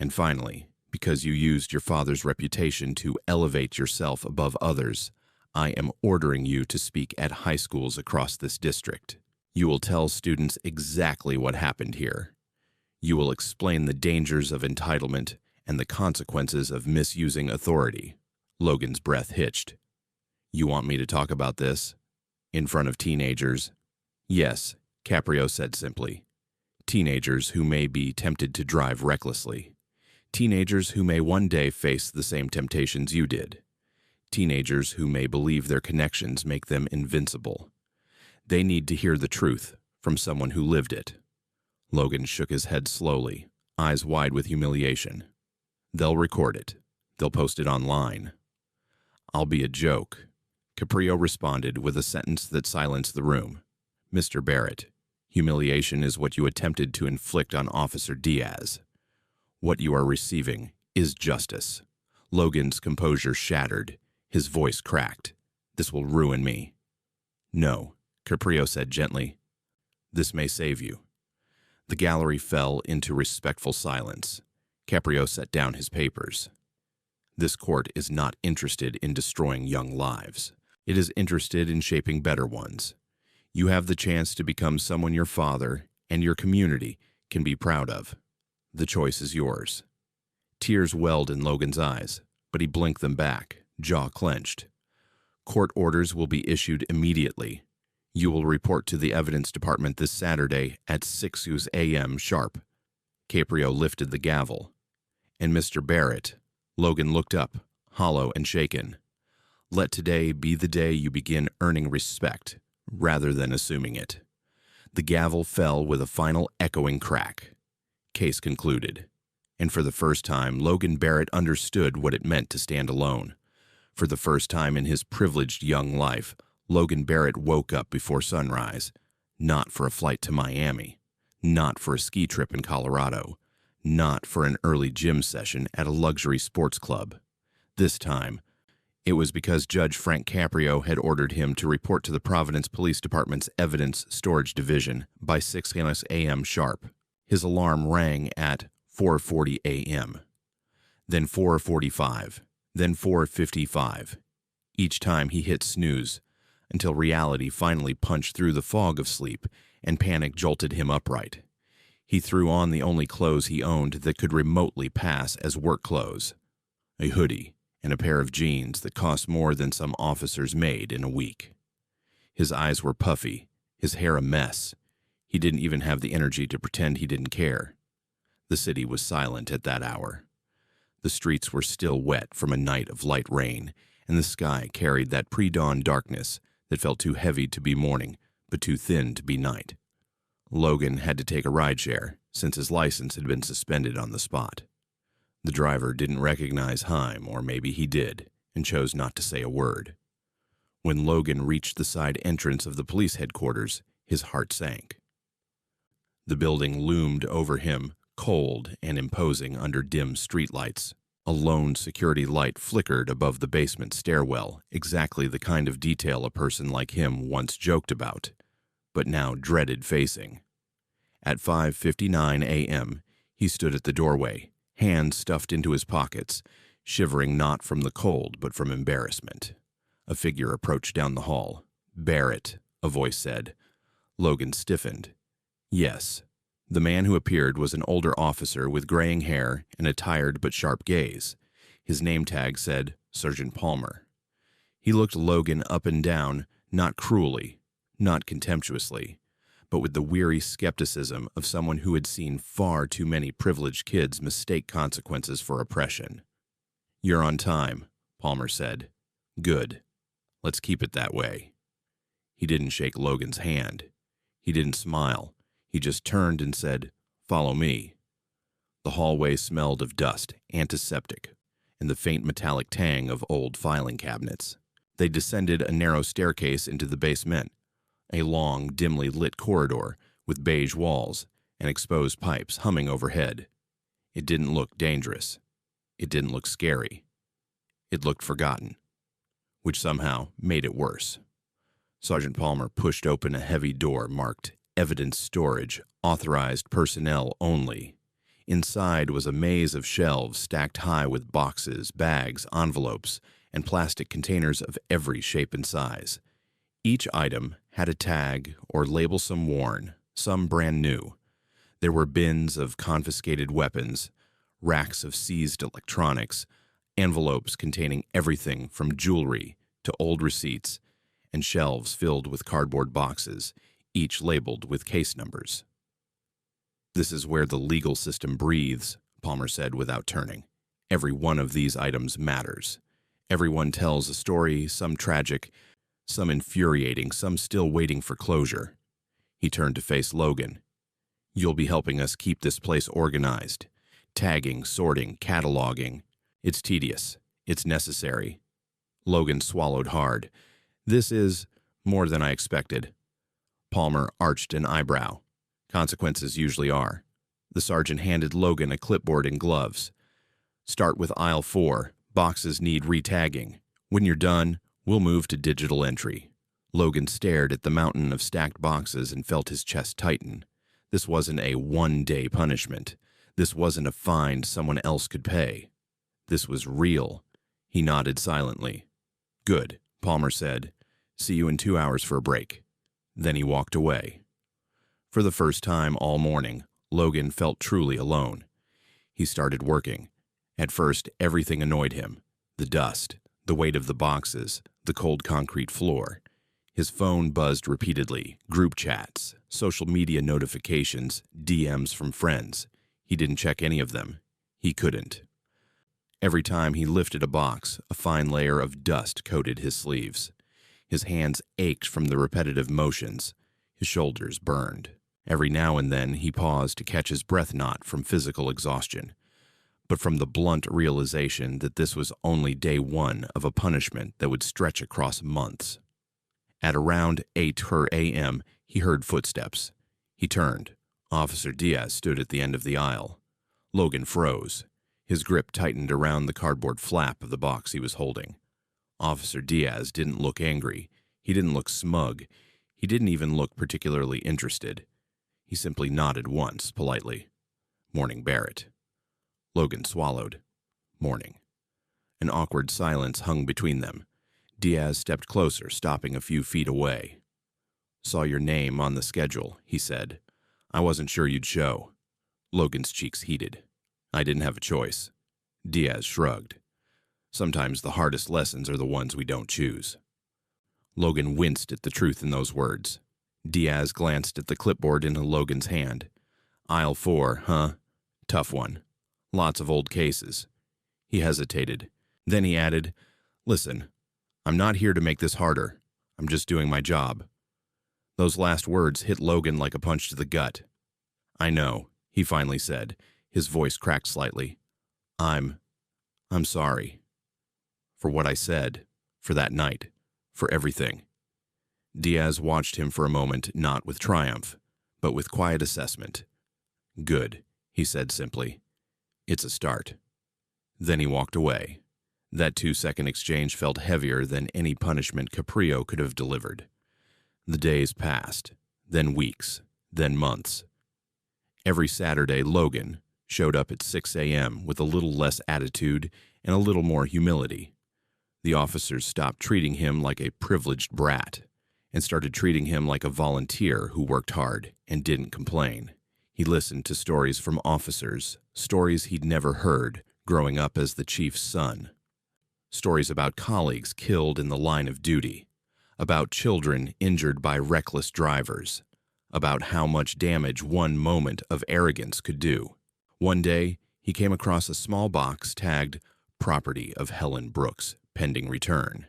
And finally, because you used your father's reputation to elevate yourself above others, I am ordering you to speak at high schools across this district. You will tell students exactly what happened here. You will explain the dangers of entitlement and the consequences of misusing authority. Logan's breath hitched. You want me to talk about this? In front of teenagers? Yes, Caprio said simply. Teenagers who may be tempted to drive recklessly. Teenagers who may one day face the same temptations you did. Teenagers who may believe their connections make them invincible. They need to hear the truth from someone who lived it. Logan shook his head slowly, eyes wide with humiliation. They'll record it. They'll post it online. I'll be a joke. Caprio responded with a sentence that silenced the room. Mr. Barrett, humiliation is what you attempted to inflict on Officer Diaz. What you are receiving is justice. Logan's composure shattered. His voice cracked. This will ruin me. No, Caprio said gently. This may save you. The gallery fell into respectful silence. Caprio set down his papers. This court is not interested in destroying young lives. It is interested in shaping better ones. You have the chance to become someone your father and your community can be proud of. The choice is yours. Tears welled in Logan's eyes, but he blinked them back, jaw clenched. Court orders will be issued immediately. You will report to the evidence department this Saturday at 6 a.m. sharp. Caprio lifted the gavel. And Mr. Barrett, Logan looked up, hollow and shaken. Let today be the day you begin earning respect, rather than assuming it. The gavel fell with a final echoing crack. Case concluded. And for the first time, Logan Barrett understood what it meant to stand alone. For the first time in his privileged young life, Logan Barrett woke up before sunrise, not for a flight to Miami, not for a ski trip in Colorado, not for an early gym session at a luxury sports club. This time, it was because Judge Frank Caprio had ordered him to report to the Providence Police Department's Evidence Storage Division by 6 a.m. sharp. His alarm rang at 4:40 a.m., then 4:45, then 4:55. Each time he hit snooze, until reality finally punched through the fog of sleep and panic jolted him upright. He threw on the only clothes he owned that could remotely pass as work clothes, a hoodie and a pair of jeans that cost more than some officers made in a week. His eyes were puffy, his hair a mess. He didn't even have the energy to pretend he didn't care. The city was silent at that hour. The streets were still wet from a night of light rain, and the sky carried that pre-dawn darkness that felt too heavy to be morning, but too thin to be night. Logan had to take a rideshare, since his license had been suspended on the spot. The driver didn't recognize Haim, or maybe he did, and chose not to say a word. When Logan reached the side entrance of the police headquarters, his heart sank. The building loomed over him, cold and imposing under dim streetlights. A lone security light flickered above the basement stairwell, exactly the kind of detail a person like him once joked about, but now dreaded facing. At 5:59 a.m., he stood at the doorway, hands stuffed into his pockets, shivering not from the cold but from embarrassment. A figure approached down the hall. "Barrett," a voice said. Logan stiffened. Yes. The man who appeared was an older officer with graying hair and a tired but sharp gaze. His name tag said Sergeant Palmer. He looked Logan up and down, not cruelly, not contemptuously, but with the weary skepticism of someone who had seen far too many privileged kids mistake consequences for oppression. "You're on time," Palmer said. "Good. Let's keep it that way." He didn't shake Logan's hand. He didn't smile. He just turned and said, "Follow me." The hallway smelled of dust, antiseptic, and the faint metallic tang of old filing cabinets. They descended a narrow staircase into the basement, a long, dimly lit corridor with beige walls and exposed pipes humming overhead. It didn't look dangerous. It didn't look scary. It looked forgotten, which somehow made it worse. Sergeant Palmer pushed open a heavy door marked Evidence Storage, Authorized Personnel Only. Inside was a maze of shelves stacked high with boxes, bags, envelopes, and plastic containers of every shape and size. Each item had a tag or label, some worn, some brand new. There were bins of confiscated weapons, racks of seized electronics, envelopes containing everything from jewelry to old receipts, and shelves filled with cardboard boxes, each labeled with case numbers. "This is where the legal system breathes," Palmer said without turning. "Every one of these items matters. Everyone tells a story, some tragic, some infuriating, some still waiting for closure." He turned to face Logan. "You'll be helping us keep this place organized. Tagging, sorting, cataloging. It's tedious. It's necessary." Logan swallowed hard. "This is more than I expected." Palmer arched an eyebrow. "Consequences usually are." The sergeant handed Logan a clipboard and gloves. "Start with aisle 4. Boxes need retagging. When you're done, we'll move to digital entry." Logan stared at the mountain of stacked boxes and felt his chest tighten. This wasn't a one-day punishment. This wasn't a fine someone else could pay. This was real. He nodded silently. "Good," Palmer said. "See you in 2 hours for a break." Then he walked away. For the first time all morning, Logan felt truly alone. He started working. At first, everything annoyed him. The dust, the weight of the boxes, the cold concrete floor. His phone buzzed repeatedly, group chats, social media notifications, DMs from friends. He didn't check any of them. He couldn't. Every time he lifted a box, a fine layer of dust coated his sleeves. His hands ached from the repetitive motions. His shoulders burned. Every now and then he paused to catch his breath, not from physical exhaustion, but from the blunt realization that this was only day 1 of a punishment that would stretch across months. At around 8 a.m., he heard footsteps. He turned. Officer Diaz stood at the end of the aisle. Logan froze. His grip tightened around the cardboard flap of the box he was holding. Officer Diaz didn't look angry. He didn't look smug. He didn't even look particularly interested. He simply nodded once, politely. "Morning, Barrett." Logan swallowed. "Morning." An awkward silence hung between them. Diaz stepped closer, stopping a few feet away. "Saw your name on the schedule," he said. "I wasn't sure you'd show." Logan's cheeks heated. "I didn't have a choice." Diaz shrugged. "Sometimes the hardest lessons are the ones we don't choose." Logan winced at the truth in those words. Diaz glanced at the clipboard in Logan's hand. "Aisle 4, huh? Tough one. Lots of old cases." He hesitated. Then he added, "Listen, I'm not here to make this harder. I'm just doing my job." Those last words hit Logan like a punch to the gut. "I know," he finally said. His voice cracked slightly. I'm sorry. For what I said, for that night, for everything." Diaz watched him for a moment, not with triumph, but with quiet assessment. "Good," he said simply. "It's a start." Then he walked away. That 2-second exchange felt heavier than any punishment Caprio could have delivered. The days passed, then weeks, then months. Every Saturday, Logan showed up at 6 a.m. with a little less attitude and a little more humility. The officers stopped treating him like a privileged brat and started treating him like a volunteer who worked hard and didn't complain. He listened to stories from officers, stories he'd never heard growing up as the chief's son. Stories about colleagues killed in the line of duty, about children injured by reckless drivers, about how much damage one moment of arrogance could do. One day, he came across a small box tagged "Property of Helen Brooks, pending return."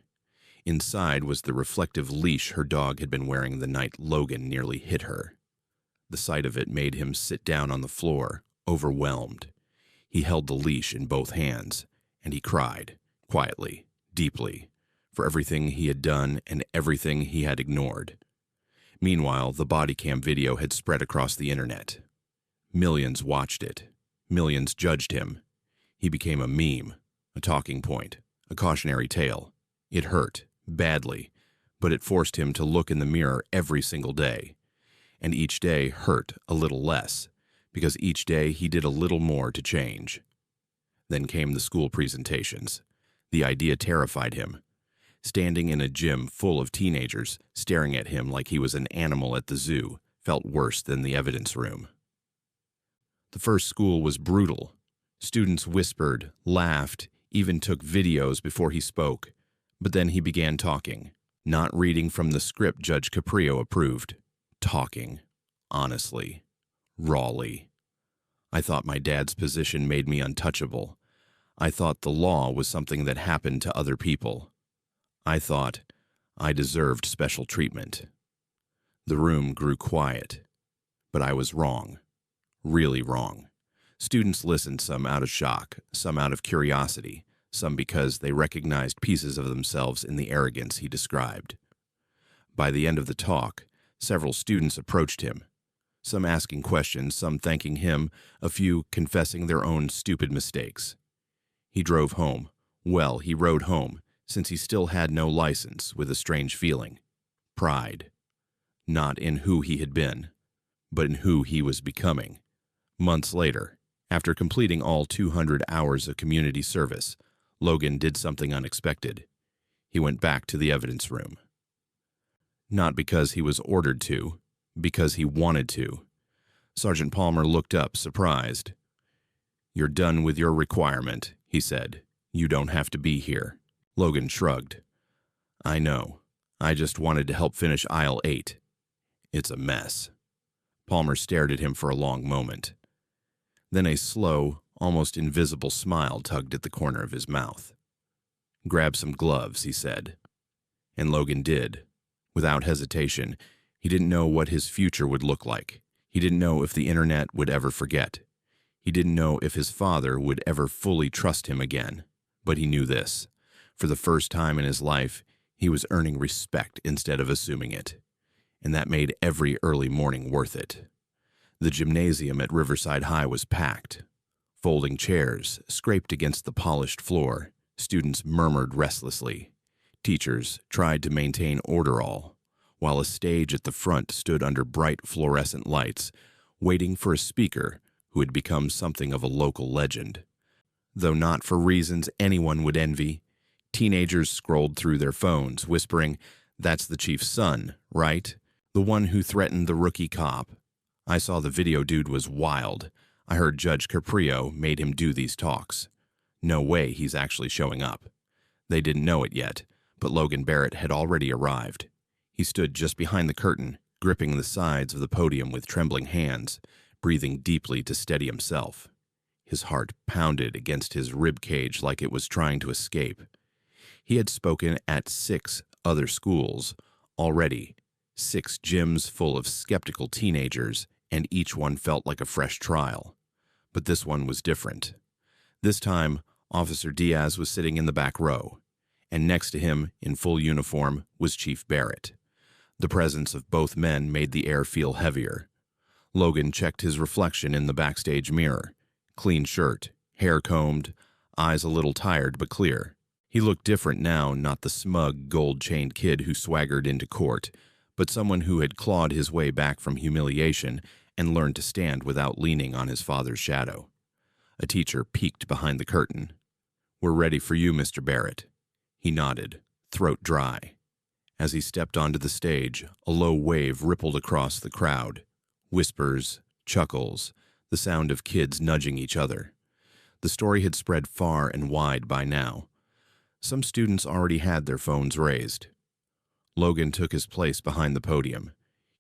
Inside was the reflective leash her dog had been wearing the night Logan nearly hit her. The sight of it made him sit down on the floor, overwhelmed. He held the leash in both hands, and he cried, quietly, deeply, for everything he had done and everything he had ignored. Meanwhile, the body cam video had spread across the internet. Millions watched it. Millions judged him. He became a meme, a talking point, a cautionary tale. It hurt, badly, but it forced him to look in the mirror every single day. And each day hurt a little less, because each day he did a little more to change. Then came the school presentations. The idea terrified him. Standing in a gym full of teenagers, staring at him like he was an animal at the zoo, felt worse than the evidence room. The first school was brutal. Students whispered, laughed, even took videos before he spoke. But then he began talking, not reading from the script Judge Caprio approved. Talking, honestly, rawly. I thought my dad's position made me untouchable. I thought the law was something that happened to other people. I thought I deserved special treatment. The room grew quiet, but I was wrong, really wrong. Students listened, some out of shock, some out of curiosity, some because they recognized pieces of themselves in the arrogance he described. By the end of the talk, several students approached him, some asking questions, some thanking him, a few confessing their own stupid mistakes. He drove home. Well, he rode home, since he still had no license, with a strange feeling. Pride. Not in who he had been, but in who he was becoming. Months later, after completing all 200 hours of community service, Logan did something unexpected. He went back to the evidence room. Not because he was ordered to, because he wanted to. Sergeant Palmer looked up, surprised. "You're done with your requirement," he said. "You don't have to be here." Logan shrugged. "I know. I just wanted to help finish aisle 8. It's a mess." Palmer stared at him for a long moment. Then a slow, almost invisible smile tugged at the corner of his mouth. "Grab some gloves," he said. And Logan did. Without hesitation, he didn't know what his future would look like. He didn't know if the internet would ever forget. He didn't know if his father would ever fully trust him again. But he knew this. For the first time in his life, he was earning respect instead of assuming it. And that made every early morning worth it. The gymnasium at Riverside High was packed. Folding chairs scraped against the polished floor. Students murmured restlessly. Teachers tried to maintain order while a stage at the front stood under bright fluorescent lights, waiting for a speaker who had become something of a local legend. Though not for reasons anyone would envy, teenagers scrolled through their phones, whispering, "That's the chief's son, right? The one who threatened the rookie cop. I saw the video, dude was wild. I heard Judge Caprio made him do these talks. No way he's actually showing up." They didn't know it yet, but Logan Barrett had already arrived. He stood just behind the curtain, gripping the sides of the podium with trembling hands, breathing deeply to steady himself. His heart pounded against his rib cage like it was trying to escape. He had spoken at 6 other schools already, 6 gyms full of skeptical teenagers, and each one felt like a fresh trial. But this one was different. This time, Officer Diaz was sitting in the back row, and next to him, in full uniform, was Chief Barrett. The presence of both men made the air feel heavier. Logan checked his reflection in the backstage mirror. Clean shirt, hair combed, eyes a little tired but clear. He looked different now, not the smug, gold-chained kid who swaggered into court, but someone who had clawed his way back from humiliation and learned to stand without leaning on his father's shadow. A teacher peeked behind the curtain. "We're ready for you, Mr. Barrett." He nodded, throat dry. As he stepped onto the stage, a low wave rippled across the crowd. Whispers, chuckles, the sound of kids nudging each other. The story had spread far and wide by now. Some students already had their phones raised. Logan took his place behind the podium.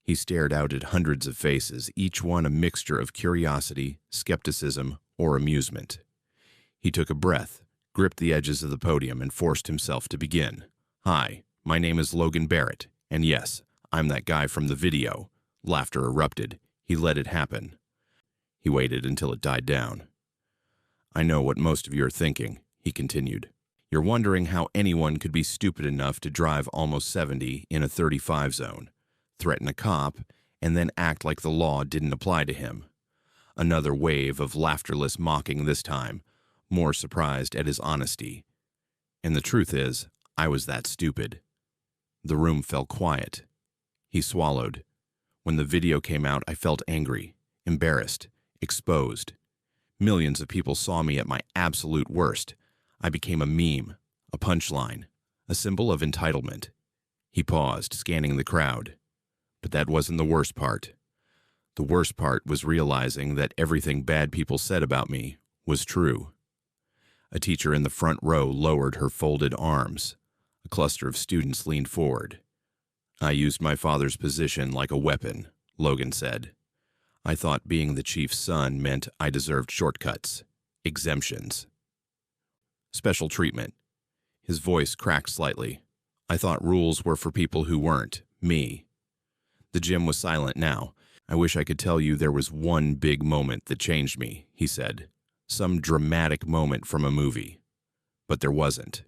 He stared out at hundreds of faces, each one a mixture of curiosity, skepticism, or amusement. He took a breath, gripped the edges of the podium, and forced himself to begin. "Hi, my name is Logan Barrett, and yes, I'm that guy from the video." Laughter erupted. He let it happen. He waited until it died down. "I know what most of you are thinking," he continued. You're wondering how anyone could be stupid enough to drive almost 70 in a 35 zone, threaten a cop, and then act like the law didn't apply to him. Another wave of laughterless mocking this time, more surprised at his honesty. And the truth is, I was that stupid. The room fell quiet. He swallowed. When the video came out, I felt angry, embarrassed, exposed. Millions of people saw me at my absolute worst. I became a meme, a punchline, a symbol of entitlement. He paused, scanning the crowd. But that wasn't the worst part. The worst part was realizing that everything bad people said about me was true. A teacher in the front row lowered her folded arms. A cluster of students leaned forward. I used my father's position like a weapon, Logan said. I thought being the chief's son meant I deserved shortcuts, exemptions, special treatment. His voice cracked slightly. I thought rules were for people who weren't, me. The gym was silent now. I wish I could tell you there was one big moment that changed me, he said. Some dramatic moment from a movie. But there wasn't.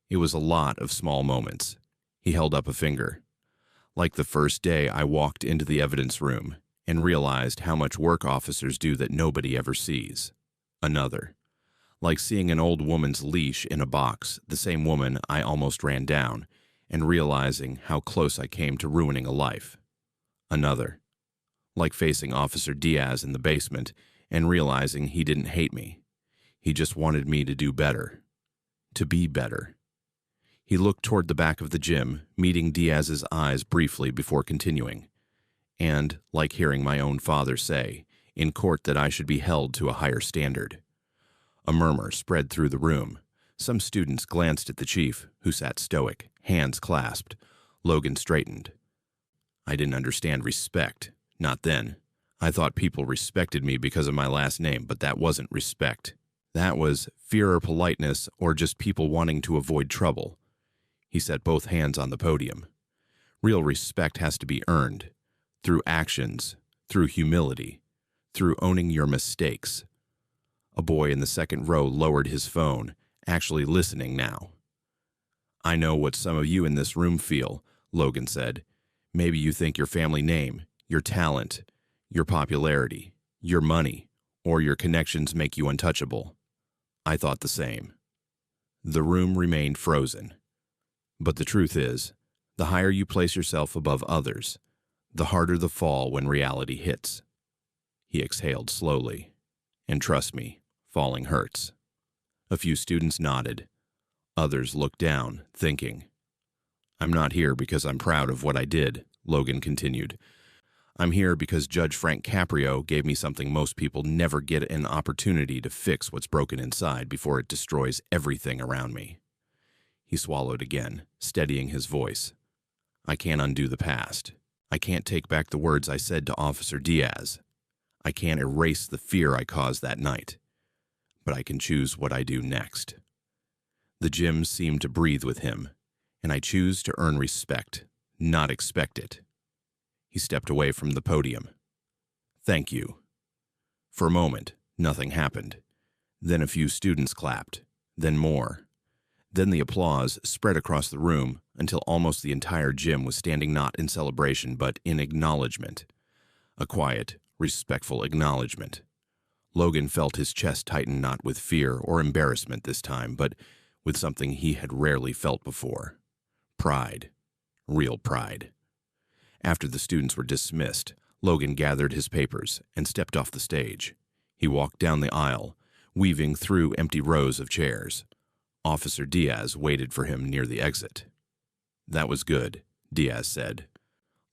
It was a lot of small moments. He held up a finger. Like the first day I walked into the evidence room and realized how much work officers do that nobody ever sees. Another. Like seeing an old woman's leash in a box, the same woman I almost ran down, and realizing how close I came to ruining a life. Another. Like facing Officer Diaz in the basement and realizing he didn't hate me. He just wanted me to do better. To be better. He looked toward the back of the gym, meeting Diaz's eyes briefly before continuing. And, like hearing my own father say, in court that I should be held to a higher standard. A murmur spread through the room. Some students glanced at the chief, who sat stoic, hands clasped. Logan straightened. I didn't understand respect. Not then. I thought people respected me because of my last name, but that wasn't respect. That was fear or politeness or just people wanting to avoid trouble. He set both hands on the podium. Real respect has to be earned. Through actions, through humility, through owning your mistakes. A boy in the second row lowered his phone, actually listening now. I know what some of you in this room feel, Logan said. Maybe you think your family name, your talent, your popularity, your money, or your connections make you untouchable. I thought the same. The room remained frozen. But the truth is, the higher you place yourself above others, the harder the fall when reality hits. He exhaled slowly. And trust me, falling hurts. A few students nodded. Others looked down, thinking. I'm not here because I'm proud of what I did, Logan continued. I'm here because Judge Frank Caprio gave me something most people never get an opportunity to fix what's broken inside before it destroys everything around me. He swallowed again, steadying his voice. I can't undo the past. I can't take back the words I said to Officer Diaz. I can't erase the fear I caused that night. But I can choose what I do next. The gym seemed to breathe with him, and I choose to earn respect, not expect it. He stepped away from the podium. Thank you. For a moment, nothing happened. Then a few students clapped, then more. Then the applause spread across the room until almost the entire gym was standing not in celebration but in acknowledgement. A quiet, respectful acknowledgement. Logan felt his chest tighten not with fear or embarrassment this time, but with something he had rarely felt before. Pride. Real pride. After the students were dismissed, Logan gathered his papers and stepped off the stage. He walked down the aisle, weaving through empty rows of chairs. Officer Diaz waited for him near the exit. That was good, Diaz said.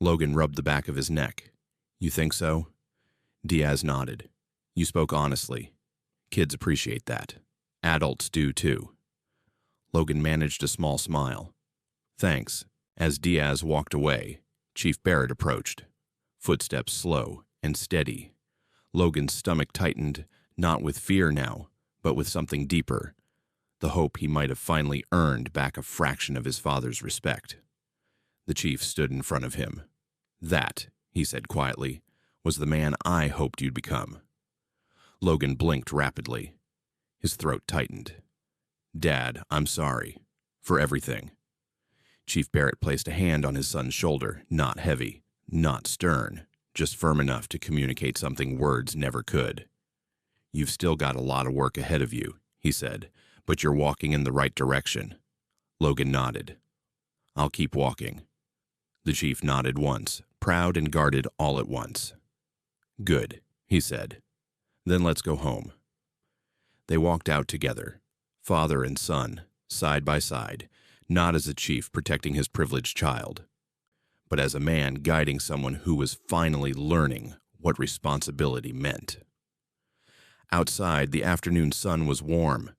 Logan rubbed the back of his neck. You think so? Diaz nodded. You spoke honestly. Kids appreciate that. Adults do too. Logan managed a small smile. Thanks. As Diaz walked away, Chief Barrett approached. Footsteps slow and steady. Logan's stomach tightened, not with fear now, but with something deeper. The hope he might have finally earned back a fraction of his father's respect. The chief stood in front of him. That, he said quietly, was the man I hoped you'd become. Logan blinked rapidly. His throat tightened. Dad, I'm sorry. For everything. Chief Barrett placed a hand on his son's shoulder, not heavy, not stern, just firm enough to communicate something words never could. You've still got a lot of work ahead of you, he said, but you're walking in the right direction. Logan nodded. I'll keep walking. The chief nodded once, proud and guarded all at once. Good, he said. Then let's go home. They walked out together, father and son, side by side, not as a chief protecting his privileged child, but as a man guiding someone who was finally learning what responsibility meant. Outside, the afternoon sun was warm.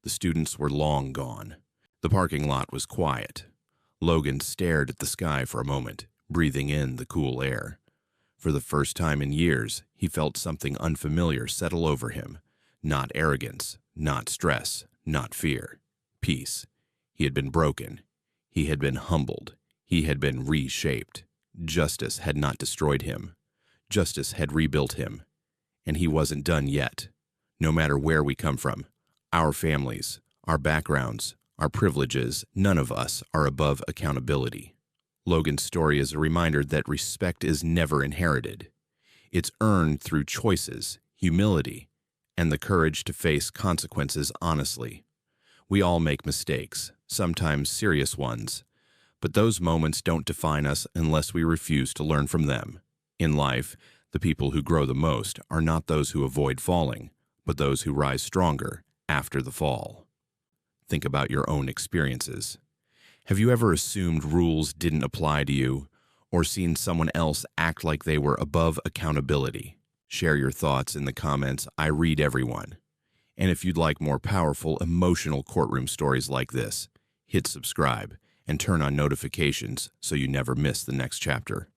The students were long gone. The parking lot was quiet. Logan stared at the sky for a moment, breathing in the cool air. For the first time in years, he felt something unfamiliar settle over him. Not arrogance, not stress, not fear. Peace. He had been broken. He had been humbled. He had been reshaped. Justice had not destroyed him. Justice had rebuilt him. And he wasn't done yet. No matter where we come from, our families, our backgrounds, our privileges, none of us are above accountability. Logan's story is a reminder that respect is never inherited. It's earned through choices, humility, and the courage to face consequences honestly. We all make mistakes, sometimes serious ones, but those moments don't define us unless we refuse to learn from them. In life, the people who grow the most are not those who avoid falling, but those who rise stronger after the fall. Think about your own experiences. Have you ever assumed rules didn't apply to you, or seen someone else act like they were above accountability? Share your thoughts in the comments. I read everyone. And if you'd like more powerful, emotional courtroom stories like this, hit subscribe and turn on notifications so you never miss the next chapter.